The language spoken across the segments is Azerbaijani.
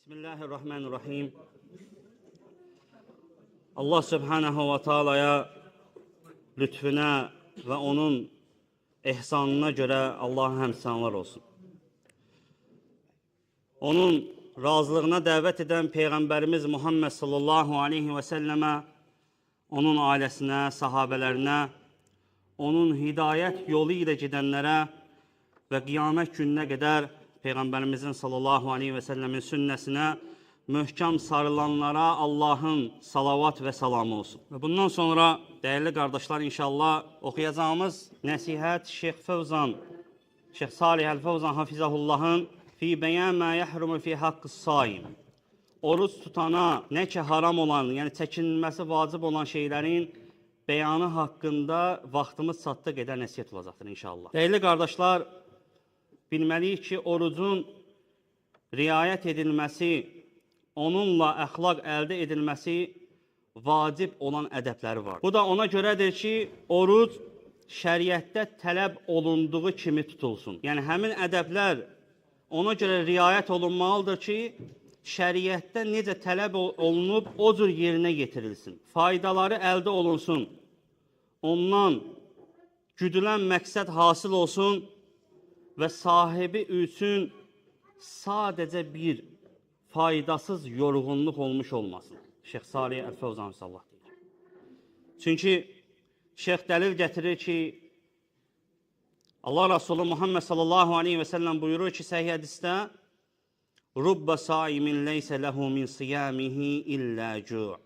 Bismillahirrahmanirrahim. Allah Subhanahu wa Taala'ya lütfüne ve onun ehsanına göre Allah'a həmsanlar olsun. Onun razılığına dəvət edən Peyğəmbərimiz Muhammed sallallahu aleyhi ve selleme, onun ailəsinə, sahabələrinə, onun hidayət yolu ilə gedənlərə və qiyamət gününə qədər Peyğəmbərimizin sallallahu aleyhi ve sellemin sünnəsinə möhkəm sarılanlara Allahın salavat və salamı olsun. Və bundan sonra dəyərli qardaşlar, inşallah oxuyacağımız nəsihət Şeyx Fövzan, Şeyx Salih Əl-Fövzan Hafizahullahın fi bəyan mə yəhrumu fi haqqı saim. Oruç tutana nə ki haram olan, yəni çəkinilməsi vacib olan şeylərin bəyanı haqqında vaxtımız çatdı qədər nəsihət olacaqdır inşallah. Dəyərli qardaşlar, bilməliyik ki, orucun riayət edilməsi, onunla əxlaq əldə edilməsi vacib olan ədəbləri var. Bu da ona görədir ki, oruc şəriətdə tələb olunduğu kimi tutulsun. Yəni, həmin ədəblər ona görə riayət olunmalıdır ki, şəriətdə necə tələb olunub, o cür yerinə yetirilsin. Faydaları əldə olunsun, ondan güdülən məqsəd hasıl olsun və sahibi üçün sadəcə bir faydasız yorğunluq olmuş olmasın. Şeyx Salih Əl-Fövzan sallallahu deyir. Çünki Şeyx dəlil gətirir ki, Allah Resulü Muhammed sallallahu aleyhi ve sellem buyurur ki, səhih hədisdə Rubba saimin leysə ləhu min siyamihi illə cu'.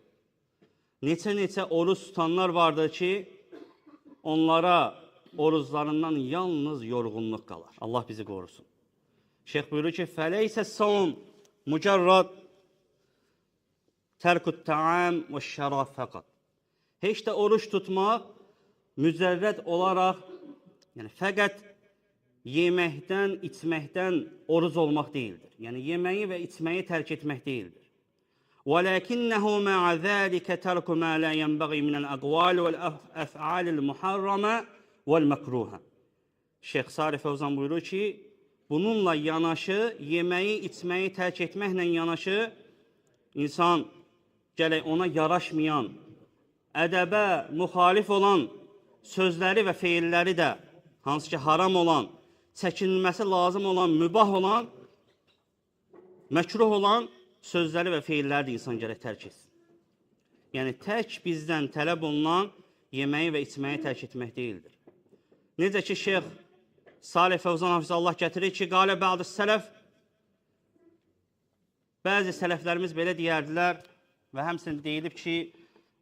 Neçə oruç tutanlar vardır ki, onlara oruclarından yalnız yorğunluq qalar. Allah bizi qorusun. Şeyx buyurur ki, fəleysə savm mücərrad tərkut ta'am və şəraf fəqat. Heç də oruç tutmaq mücərrəd olaraq, yəni fəqət yeməkdən, içməkdən oruc olmaq deyildir. Yəni yeməyi və içməyi tərk etmək deyildir. وَلَكِنَّهُ مَعَ ذَٰلِكَ تَرْكُ مَا لَا يَنْبَغِي مِنَ الْأَقْوَالِ وَالْأَفْعَالِ الْمُحَرَّمَةِ وَالْمَكْرُوهَ. Şeyx Salih Fövzan buyurur ki, bununla yanaşı, yeməyi, içməyi tərk etməklə yanaşı, insan gələk ona yaraşmayan, ədəbə müxalif olan sözləri və feilləri də, hansı ki haram olan, çəkinilməsi lazım olan, mübah olan, məkruh olan sözləri və feilləri də insan gərək tərk etsin. Yəni, tək bizdən tələb olunan yeməyi və içməyi tərk etmək deyildir. Necə ki, Şeyx Salih Fövzan Hafizallah gətirir ki, qalə bə'd-i sələf, bəzi sələflərimiz belə deyərdilər və həmçinin deyilib ki,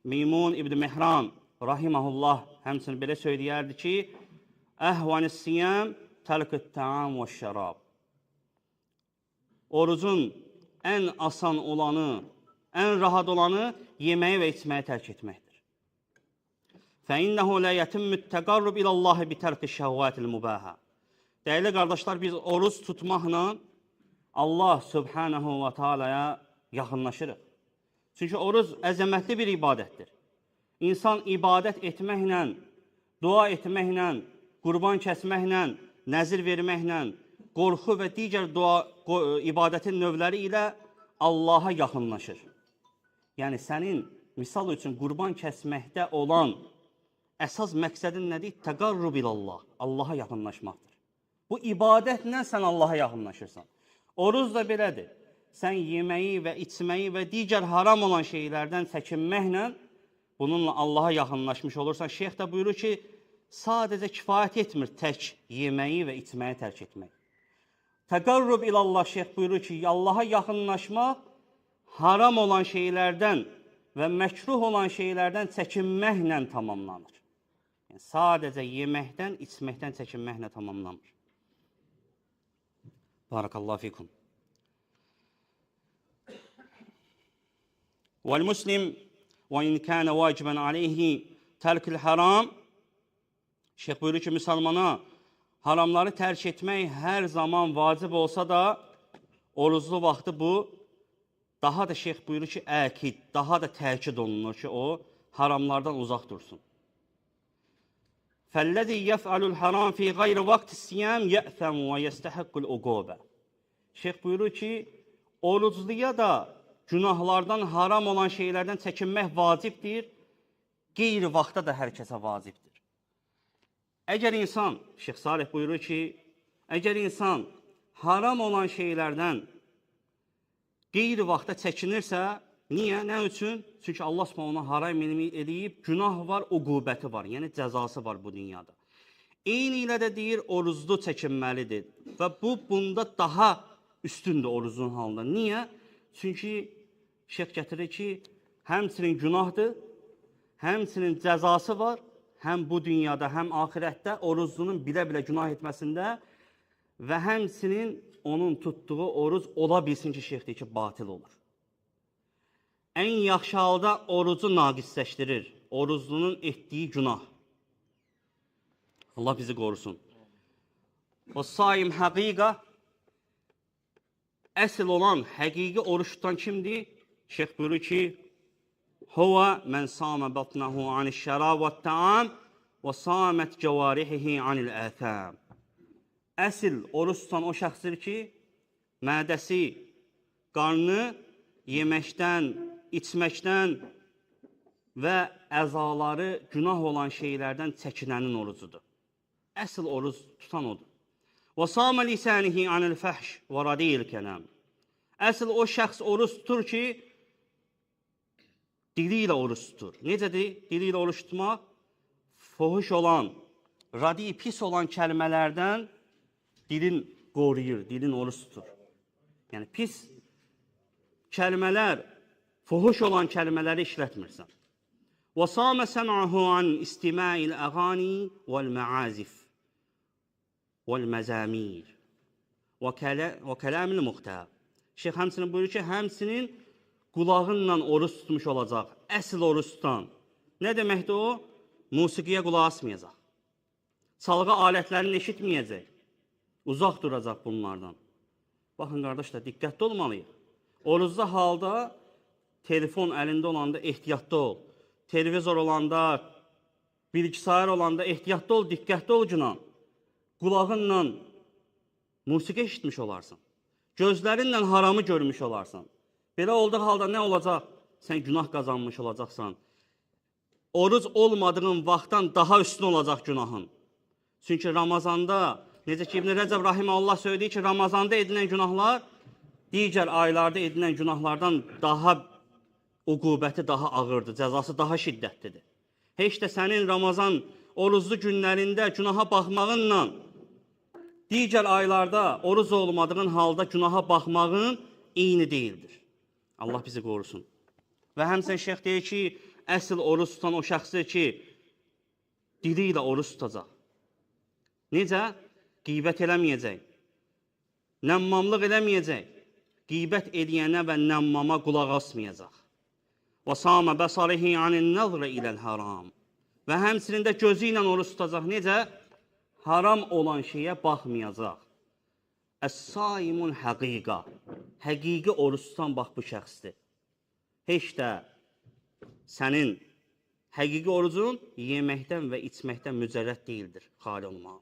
Meymun İbn Mehran rahiməhullah həmçinin belə söyləyərdi ki, əhvanis-siyam tərkut-ta'am və şərab. Orucun ən asan olanı, ən rahat olanı yeməyi və içməyi tərk etməkdir. فَإِنَّهُ لَا يَتِمُّ التَّقَرُّبِ إِلَى اللّٰهِ بِتَرْكِ الشَّهْوَاتِ الْمُبَاهَةِ. Dəyərli qardaşlar, biz oruç tutmaqla Allah Subhanahu wa Taala'ya yaxınlaşırıq. Çünki oruc əzəmətli bir ibadətdir. İnsan ibadət etməklə, dua etməklə, qurban kəsməklə, nəzir verməklə, qorxu və digər ibadətin növləri ilə Allaha yaxınlaşır. Yəni, sənin misal üçün qurban kəsməkdə olan əsas məqsədin nədir? Təqarrub ilallah, Allaha yaxınlaşmaqdır. Bu ibadətlə sən Allaha yaxınlaşırsan. Oruz da belədir. Sən yeməyi və içməyi və digər haram olan şeylərdən çəkinməklə bununla Allaha yaxınlaşmış olursan. Şeyx də buyurur ki, sadəcə kifayət etmir tək yeməyi və içməyi tərk etmək. Təqarrub ilallah, Şeyx buyurur ki, Allaha yaxınlaşmaq haram olan şeylərdən və məkruh olan şeylərdən çəkinməklə tamamlanır. Yəni, sadəcə yeməkdən, içməkdən çəkinməklə tamamlanır. Barakallahu fikum. Vəl-muslim və in kənə vacibən aleyhi tərkül haram. Şeyx buyurur ki, müsəlmana haramları tərk etmək hər zaman vacib olsa da, oruclu vaxtı bu, daha da Şeyx buyurur ki, əkid, daha da təkid olunur ki, o haramlardan uzaq dursun. Fəl-ləzi yəf'alul haram fi qeyri vaxti siyam yə'thəm və yəstəhəqqul uqubə. Şeyx buyurur ki, Orucluya da günahlardan, haram olan şeylərdən çəkinmək vacibdir. Qeyri vaxtda da hər kəsə vacibdir. Əgər insan, Şeyx Salih buyurur ki, əgər insan haram olan şeylərdən qeyri vaxtda çəkinirsə, niyə? Nə üçün? Çünki Allah Subhanahu ona haram edib, günah var, uqubəti var, yəni cəzası var bu dünyada. Eyni ilə də deyir, oruclu çəkinməlidir və bunda daha üstündür orucun halında. Niyə? Çünki Şeyx gətirir ki, həmçinin günahdır, həmçinin cəzası var, həm bu dünyada, həm axirətdə oruclunun bilə-bilə günah etməsində və həmçinin onun tutduğu oruc ola bilsin ki, Şeyx deyir ki, batil olur. Ən yaxşı halda orucu naqisləşdirir, oruclunun etdiyi günah. Allah bizi qorusun. O saim həqiqə, əsl olan həqiqi oruç tutan kimdir? Şeyx buyurur ki, Huvə mən samə batnahu anişşərab və təam və samət cəvarihihi anil əthəm. Əsl oruç tutan o şəxsdir ki, mədəsi, qarnı yeməkdən, içməkdən və əzaları günah olan şeylərdən çəkinənin orucudur. Əsl oruç tutan odur. Və samə lisənihi anil fəhş və radiyil kələm. Əsl o şəxs oruç tutur ki, dili ilə oruç tutur. Necədir? Dili ilə oruç tutmaq? Fuhuş olan, radi, pis olan kəlmələrdən dilin qoruyur, dilin oruç tutur. Yəni, pis kəlmələr, fuhuş olan kəlmələri işlətmirsən. وَصَامَ سَمْعَهُ عَنْ إِسْتِمَاعِ الْأَغَانِي وَالْمَعَازِفِ وَالْمَزَامِيرِ وَكَلَامِ الْمُخْتَابِ. Şeyx həmçinin buyurur ki, həmçinin qulağınla oruç tutmuş olacaq, əsl oruç tutan. Nə deməkdir o? Musiqiyə qulaq asmayacaq. Çalğı alətlərini eşitməyəcək. Uzaq duracaq bunlardan. Baxın, qardaşlar, diqqətli olmalıyıq. Orucda halda telefon əlində olanda ehtiyatlı ol. Televizor olanda, bilgisayar olanda ehtiyatlı ol, diqqətli ol günan. Qulağınla musiqi eşitmiş olarsan. Gözlərinlə haramı görmüş olarsan. Belə olduğu halda nə olacaq? Sən günah qazanmış olacaqsan. Oruc olmadığın vaxtdan daha üstün olacaq günahın. Çünki Ramazanda, necə ki İbn Rəcəb Rahiməhullah söyləyir ki, Ramazanda edilən günahlar digər aylarda edilən günahlardan daha uqubəti daha ağırdır, cəzası daha şiddətlidir. Heç də sənin Ramazan oruclu günlərində günaha baxmağınla digər aylarda oruc olmadığın halda günaha baxmağın eyni deyildir. Allah bizi qorusun. Və həmçinin şeyx deyir ki, əsl oruc tutan o şəxsdir ki, dili ilə oruc tutacaq. Necə? Qeybət eləməyəcək. Nəmmamlıq eləməyəcək. Qeybət ediyənə və nəmmama qulaq asmayacaq. Və samə bəsarihi anin nəzrə iləl haram. Və həmçinin də gözü ilə oruc tutacaq. Necə? Haram olan şeyə baxmayacaq. Əs-saimun həqiqa. Həqiqi oruç tutan bax bu şəxsdir. Heç də sənin həqiqi orucun yeməkdən və içməkdən mücərrəd deyildir, xali olmaq.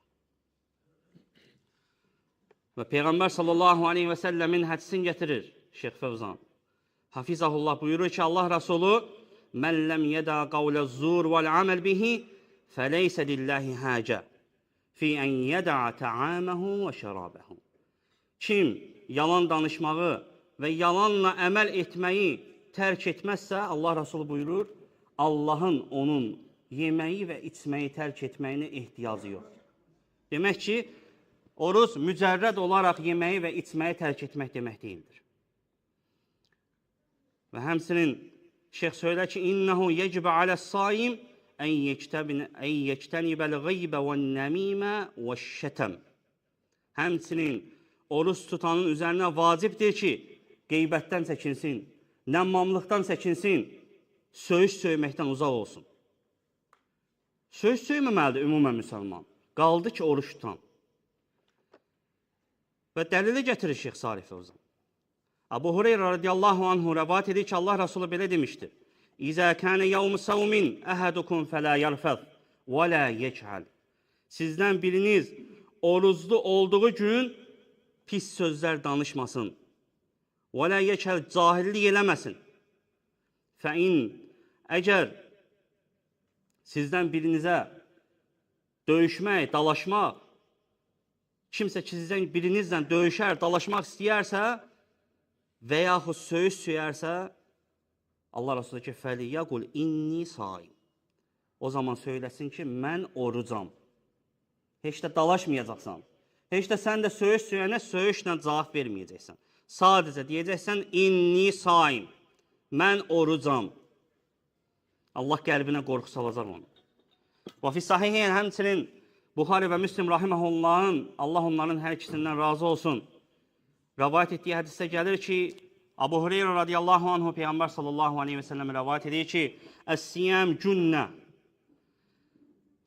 Və Peyğəmbər sallallahu aleyhi və səlləmin hədisini gətirir Şeyx Fəvzan. Hafizahullah buyurur ki, Allah Rasulü Mən ləm yədə qavlə zur vəl-əməl bihi fəleysə lillahi həcə fi ən yədəə təaməhu və şərabəhu. Kim yalan danışmağı və yalanla əməl etməyi tərk etməzsə, Allah Rasulü buyurur, Allahın onun yeməyi və içməyi tərk etməyinə ehtiyacı yoxdur. Demək ki, oruc mücərrəd olaraq yeməyi və içməyi tərk etmək demək deyildir. Və həmçinin şeyx söylər ki, İnnəhu yecibə aləs-saim ən yectənibəl qeybə və nəmimə və şətəm. Həmçinin oruç tutanın üzərinə vacibdir ki, qeybətdən çəkinsin, nəmmamlıqdan çəkinsin, söyüş söyməkdən uzaq olsun. Söyüş söyməməlidir ümumən müsəlman. Qaldı ki, oruç tutan. Və dəlili gətirir Şeyx Salih Fəvzan. Abu Hureyra radiyallahu anhu rəvat edir ki, Allah Rasulü belə demişdir. İzə kənə yevm savmin əhədukum fələ yarfəz və lə yechəl. Sizdən biriniz oruclu olduğu gün pis sözlər danışmasın. Və lə yəkəl, cahillik eləməsin. Fəin, əgər sizdən birinizə döyüşmək, dalaşmaq, kimsə ki, sizdən birinizlə döyüşər, dalaşmaq istəyərsə və yaxud söyüş söyərsə, Allah Resulü ki, fəliyyəqul inni saim. O zaman söyləsin ki, mən orucam. Heç də dalaşmayacaqsan. Heç də sən də söyüş söyənə söyüşlə cavab verməyəcəksən. Sadəcə deyəcəksən, inni saim. Mən orucam. Allah qəlbinə qorxu salacaq onu. Və fi sahihin, həmçinin Buxari və Müslim rahiməhullahın, Allah onların hər ikisindən razı olsun, rəvayət etdiyi hədisdə gəlir ki, Abu Hureyra radiyallahu anhu Peyğəmbər sallallahu aleyhi və səlləm rəvayət edir ki, Əs-siyam cünnə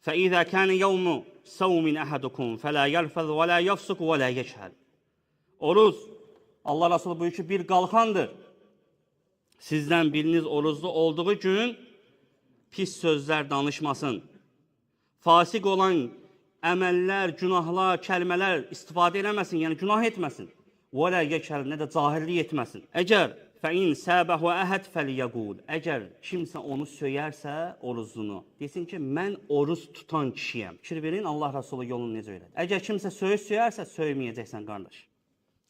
fəizə kənə yevmu səvmin əhədukum fələ yəlfəz və lə yəfsuq və lə yəşhəl. Oruz, Allah Resulü buyurur ki, bir qalxandır. Sizdən biriniz oruclu olduğu gün pis sözlər danışmasın. Fasik olan əməllər, günahlar, kəlmələr istifadə eləməsin, yəni günah etməsin. Və lə yəkəl, nə də cahillik etməsin. Əgər fəin səbəhu əhəd fəliyəqul, əgər kimsə onu söyərsə orucunu, desin ki, mən oruz tutan kişiyəm. Fikir verin, Allah Resulü yolunu necə öyrədir. Əgər kimsə söyüş söyərsə, söyməyəcəksən, qardaş.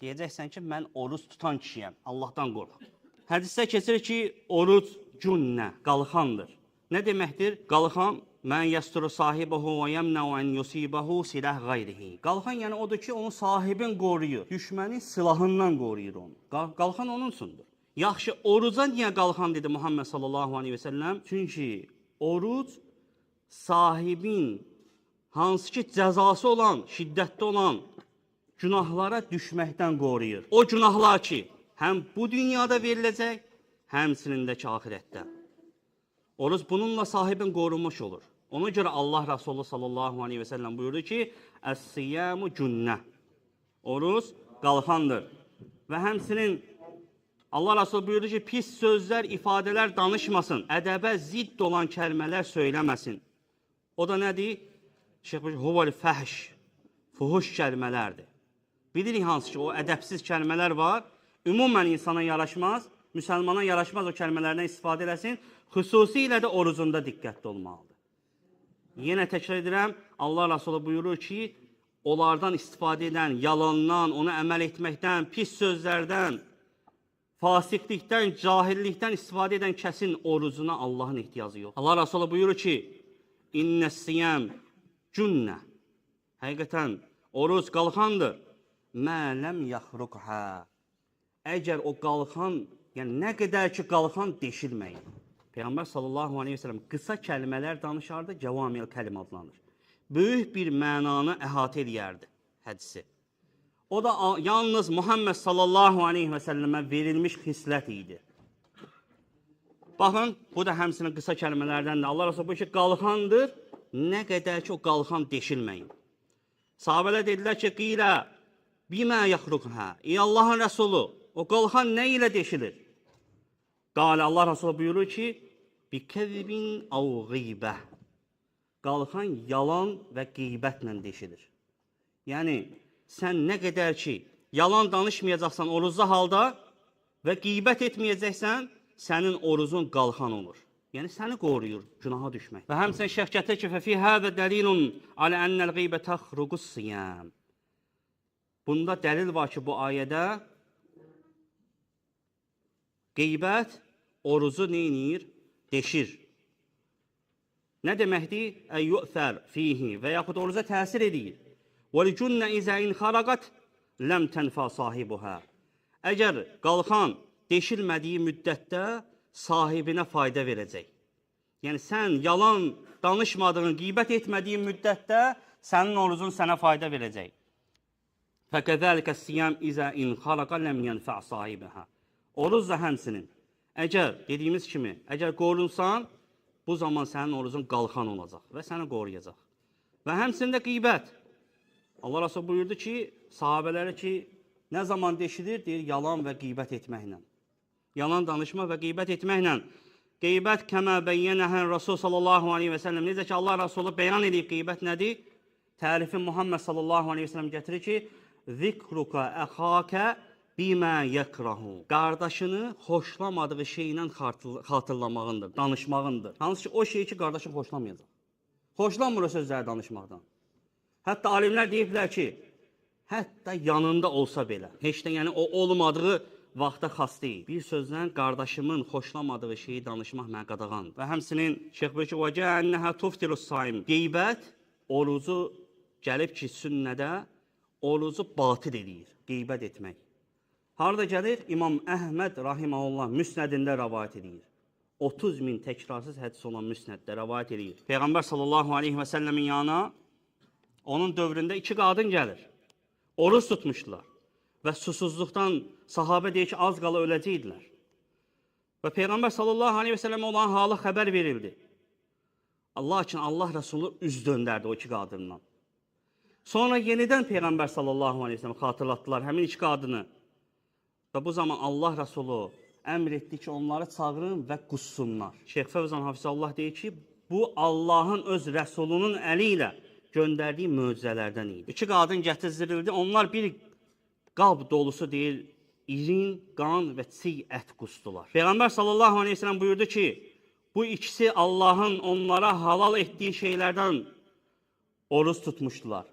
Deyəcəksən ki, mən oruz tutan kişiyəm. Allahdan qorx. Hədisdə keçir ki, oruc cünnə, qalxandır. Nə deməkdir? Qalxan, mən yəsturu sahibəhu və yəmnəu ən yusibəhu silah qayrihi. Qalxan, yəni odur ki, onun sahibin qoruyur. Düşmənin silahından qoruyur onu. Qalxan onunsundur. Yaxşı, oruca niyə qalxan dedi Muhammed sallallahu aleyhi və səlləm? Çünki oruc sahibin hansı ki cəzası olan, şiddətli olan günahlara düşməkdən qoruyur. O günahlar ki, həm bu dünyada veriləcək, həmçinin də ki, axirətdə. Oruc bununla sahibin qorunmuş olur. Ona görə Allah Resulü sallallahu aleyhi və səlləm buyurdu ki, Əs-siyamu cünnə. Oruc qalxandır. Və həmçinin Allah Resulü buyurdu ki, pis sözlər, ifadələr danışmasın. Ədəbə zidd olan kəlmələr söyləməsin. O da nədir? Huvəl fəhş, fuhuş kəlmələrdir. Bilirik hansı ki, o ədəbsiz kəlmələr var. Ümumən insana yaraşmaz, müsəlmana yaraşmaz o kəlmələrdən istifadə eləsin. Xüsusilə də orucunda diqqətli olmalıdır. Yenə təkrar edirəm, Allah Resulü buyurur ki, onlardan istifadə edən, yalandan, ona əməl etməkdən, pis sözlərdən, fasiklikdən, cahillikdən istifadə edən kəsin orucuna Allahın ehtiyacı yox. Allah Resulü buyurur ki, İnnəs-siyam cünnə. Həqiqətən, oruc qalxandır. Mələm yaxruqhə. Əgər o qalxan, yəni nə qədər ki qalxan deşilməyin. Peyğəmbər sallallahu aleyhi və səlləm qısa kəlmələr danışardı, cəvamil kəlim adlanır. Böyük bir mənanı əhatə edərdi hədisi. O da yalnız Muhammed sallallahu aleyhi və səlləmə verilmiş xislət idi. Baxın, bu da həmsinin qısa kəlmələrdəndir. Allah Resulü bu ki, qalxandır, nə qədər ki o qalxan deşilməyin. Sahabələr dedilər ki, qilə, bimə yaxruqhə. Ey Allahın Resulü, o qalxan nə ilə deşilir? Qalə Allah Resulü buyurur ki, bi kəzibin əv qeybə. Qalxan yalan və qeybətlə deşilir. Yəni, sən nə qədər ki, yalan danışmayacaqsan oruclu halda və qeybət etməyəcəksən, sənin orucun qalxan olur. Yəni, səni qoruyur günaha düşmək. Və həmçinin şeyx gətirir ki, fəfi həvə dəlilun alə ənəl qeybə təxruqus-siyam. Bunda dəlil var ki, bu ayədə qeybət orucu neynir? Deşir. Nə deməkdir? Əyyu'thər fihi və yaxud oruca təsir edir. وَلِجُنَّ إِذَا إِنْ خَرَقَتْ لَمْ تَنْفَى صَاحِبُهَا. Əgər qalxan deşilmədiyi müddətdə sahibinə fayda verəcək. Yəni, sən yalan danışmadığın, qeybət etmədiyin müddətdə sənin orucun sənə fayda verəcək. فَكَذَلِكَ السِّيَامْ إِذَا إِنْ خَرَقَ لَمْ يَنْفَعْ صَاحِبَهَا. Oruz da həmsinin. Əgər, dediyimiz kimi, əgər qorunsan, bu zaman sənin orucun qalxan olacaq və səni qoruyacaq. Və həmsində qeybət. Allah Resulü buyurdu ki, sahabələri ki, nə zaman deşilir? Deyir, yalan və qeybət etməklə. Yalan danışma və qeybət etməklə. Qeybət kəmə bəyyənəhən Rasul sallallahu aleyhi və səlləm. Necə ki, Allah Resulü bəyan edib qeybət nədir? Tərifin Muhammed sallallahu aleyhi və səlləm gətirir ki, zikruka əxakə bimə yəkrahu. Qardaşını xoşlamadığı şeylə xatırlamağındır, danışmağındır. Hansı ki, o şeyi ki, qardaşın xoşlamayacaq. Xoşlanmır o sözləri danışmaqdan. Hətta alimlər deyiblər ki, hətta yanında olsa belə, heç də yəni o olmadığı vaxta xas deyil. Bir sözlə qardaşımın xoşlamadığı şeyi danışmaq mənə qadağandır. Və həmçinin Şeyx buyurur ki, وَجَأَنَّهَا تُفْتِرُ الصَّائِمِ. Qeybət orucu gəlib ki, sünnədə orucu batil edir, qeybət etmək. Harada gəlir? İmam Əhməd rahimehullah müsnədində rəvayət edir. 30.000 təkrarsız hədis olan müsnəddə rəvayət edir. Peyğəmbər sallallahu aleyhi və səlləmin yanına onun dövründə 2 qadın gəlir. Oruç tutmuşdular. Və susuzluqdan sahabə deyir ki, az qala öləcəkdilər. Və Peyğəmbər sallallahu aleyhi və səlləmə olan halı xəbər verildi. Allah üçün Allah Rəsulü üz döndərdi o 2 qadından. Sonra yenidən Peyğəmbər sallallahu aleyhi və səlləm xatırlatdılar həmin 2 qadını. Və bu zaman Allah Rəsulü əmr etdi ki, onları çağırın və qussunlar. Şeyx Fəvzan Hafizallah deyir ki, bu Allahın öz Rəsulunun əli ilə göndərdiyi möcüzələrdən idi. 2 qadın gətirildi, onlar bir qalb dolusu deyil, irin, qan və çiğ ət qusdular. Peyğəmbər sallallahu aleyhi ve sellem buyurdu ki, bu ikisi Allahın onlara halal etdiyi şeylərdən oruç tutmuşdular.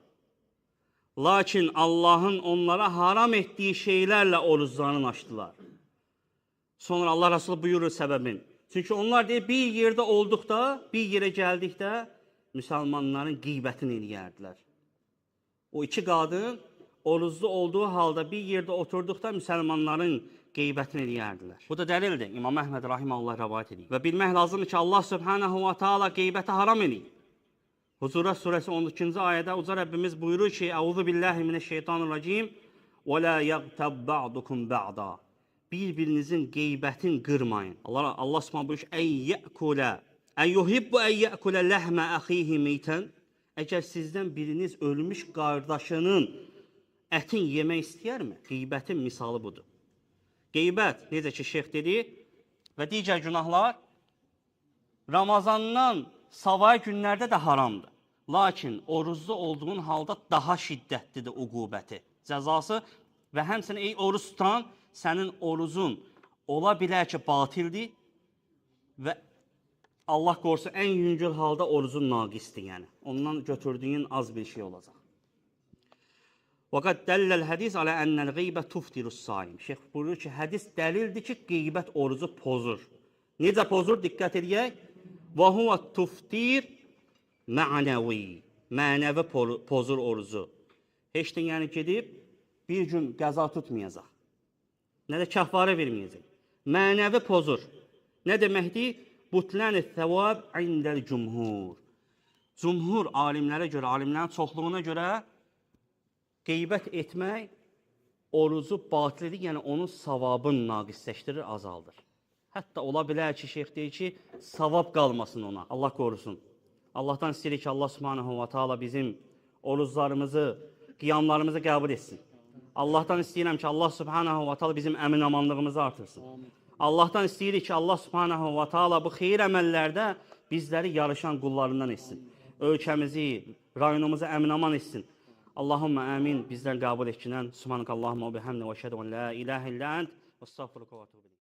Lakin Allahın onlara haram etdiyi şeylərlə oruçlarını açdılar. Sonra Allah Resulü buyurur səbəbin. Çünki onlar deyir, bir yerdə olduqda, bir yerə gəldikdə müsəlmanların qeybətini eləyərdilər. O 2 qadın oruclu olduğu halda bir yerdə oturduqda müsəlmanların qeybətini eləyərdilər. Bu da dəlildir. İmam Əhməd rahimehullah rəvayət edir. Və bilmək lazımdır ki, Allah Subhanahu və Taala qeybəti haram edir. Hucurat surəsi 12-ci ayədə uca Rəbbimiz buyurur ki, Əuzu billahi minəşşeytanirracim və la yəğtəb ba'dukum ba'da. Bir-birinizin qeybətini qırmayın. Allah Subhanahu buyurur ki, Ən yuhibbu ən yəkulə ləhmə əxihi meytən. Əgər sizdən biriniz ölmüş qardaşının ətin yemək istəyərmi? Qeybətin misalı budur. Qeybət, necə ki, şeyx dedi, və digər günahlar Ramazandan savayı günlərdə də haramdır. Lakin oruclu olduğun halda daha şiddətlidir uqubəti, cəzası və həmçinin ey oruç tutan, sənin orucun ola bilər ki, batildir və Allah qorusun, ən yüngül halda orucun naqisdir, yəni. Ondan götürdüyün az bir şey olacaq. وَقَدْ دَلَّ الْحَدِيث عَلَى أَنَّ الْغَيْبَ تُفْتِرُ الصَّائِمِ. Şeyx buyurur ki, hədis dəlildir ki, qeybət orucu pozur. Necə pozur? Diqqət edək. وَهُوَ تُفْتِرْ مَعْنَوِي. Mənəvi pozur orucu. Heç də yəni gedib, bir gün qəza tutmayacaq. Nə də kəffarə verməyəcək. Mənəvi pozur. Nə deməkdir? Butlən-i thəvab indəl cumhur. Cumhur alimlərə görə, alimlərin çoxluğuna görə qeybət etmək orucu batilidir, yəni onun savabını naqisləşdirir, azaldır. Hətta ola bilər ki, şeyx deyir ki, savab qalmasın ona, Allah qorusun. Allahdan istəyirik ki, Allah Subhanahu və Taala bizim oruclarımızı, qiyamlarımızı qəbul etsin. Allahdan istəyirəm ki, Allah Subhanahu və Taala bizim əmin-amanlığımızı artırsın. Allahdan istəyirik ki, Allah Subhanahu və Taala bu xeyir əməllərdə bizləri yarışan qullarından etsin. Ölkəmizi, rayonumuzu əmin-aman etsin. Allahumma amin. Bizdən qəbul etkinən. Subhanakallahumma və bihamdika və əşhədu en la ilahe illə ent və estağfiruka və etûbü ileyk.